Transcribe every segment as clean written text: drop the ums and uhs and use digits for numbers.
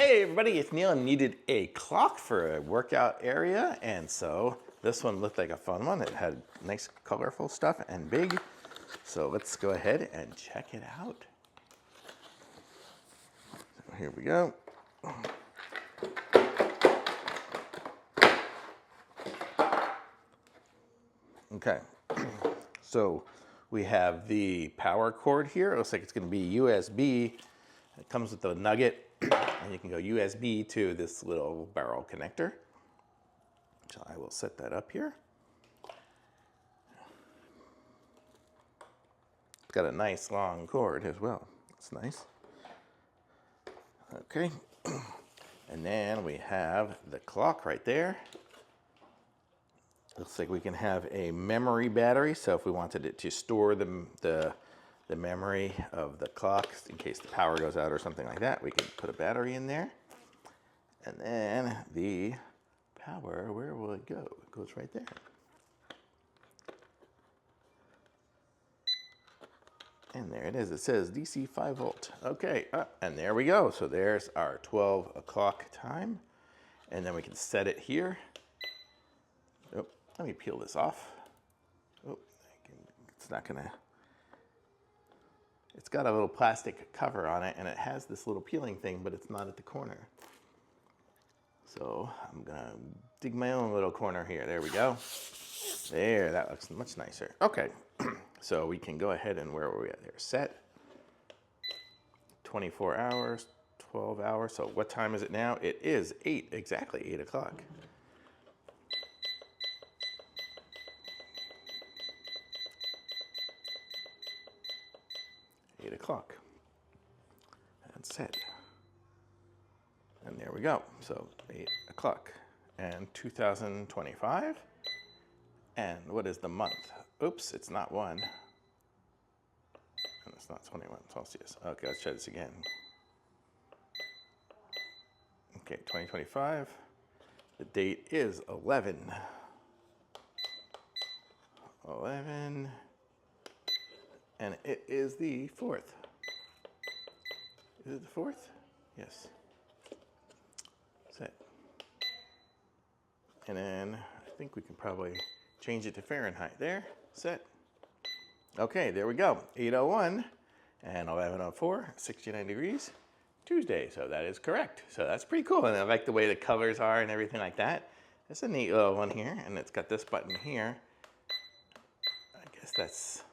Hey everybody, it's Neil and needed a clock for a workout area, and so this one looked like a fun one. It had nice colorful stuff and big. So let's go ahead and check it out. So here we go. Okay, so we have the power cord here. It looks like it's going to be USB. It comes with the nugget, and you can go USB to this little barrel connector. So I will set that up here. It's got a nice long cord as well. It's nice. Okay, and then we have the clock right there. Looks like we can have a memory battery, so if we wanted it to store the memory of the clock in case the power goes out or something like that, we can put a battery in there. And then the power, where will it go? It goes right there. And there it is. It says DC 5 volt. Okay, and there we go. So there's our 12 o'clock time. And then we can set it here. Oh, let me peel this off. Oh, it's not gonna. It's got a little plastic cover on it, and it has this little peeling thing, but it's not at the corner. So I'm gonna dig my own little corner here. There we go. There, that looks much nicer. Okay, so we can go ahead and where were we at there? Set. 24 hours, 12 hours. So what time is it now? It is exactly 8 o'clock. And set. And there we go. So 8 o'clock and 2025. And what is the month? Oops, it's not 1. And it's not 21 Celsius. Okay, let's try this again. Okay, 2025. The date is 11. 11. And it is the 4th. Is it the 4th? Yes. Set. And then I think we can probably change it to Fahrenheit. There, set. Okay, there we go. 8:01 and 11:04, 69 degrees, Tuesday. So that is correct. So that's pretty cool. And I like the way the colors are and everything like that. It's a neat little one here. And it's got this button here. I guess that's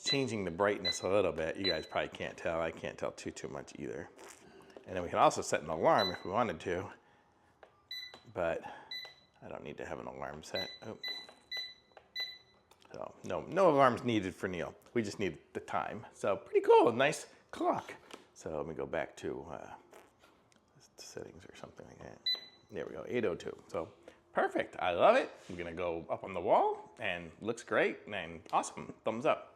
changing the brightness a little bit. You guys probably can't tell. I can't tell too much either. And then we can also set an alarm if we wanted to, but I don't need to have an alarm set. Oh. So no alarms needed for Neil. We just need the time. So pretty cool, nice clock. So let me go back to settings or something like that. There we go, 8:02. So perfect, I love it. I'm gonna go up on the wall and looks great and awesome, thumbs up.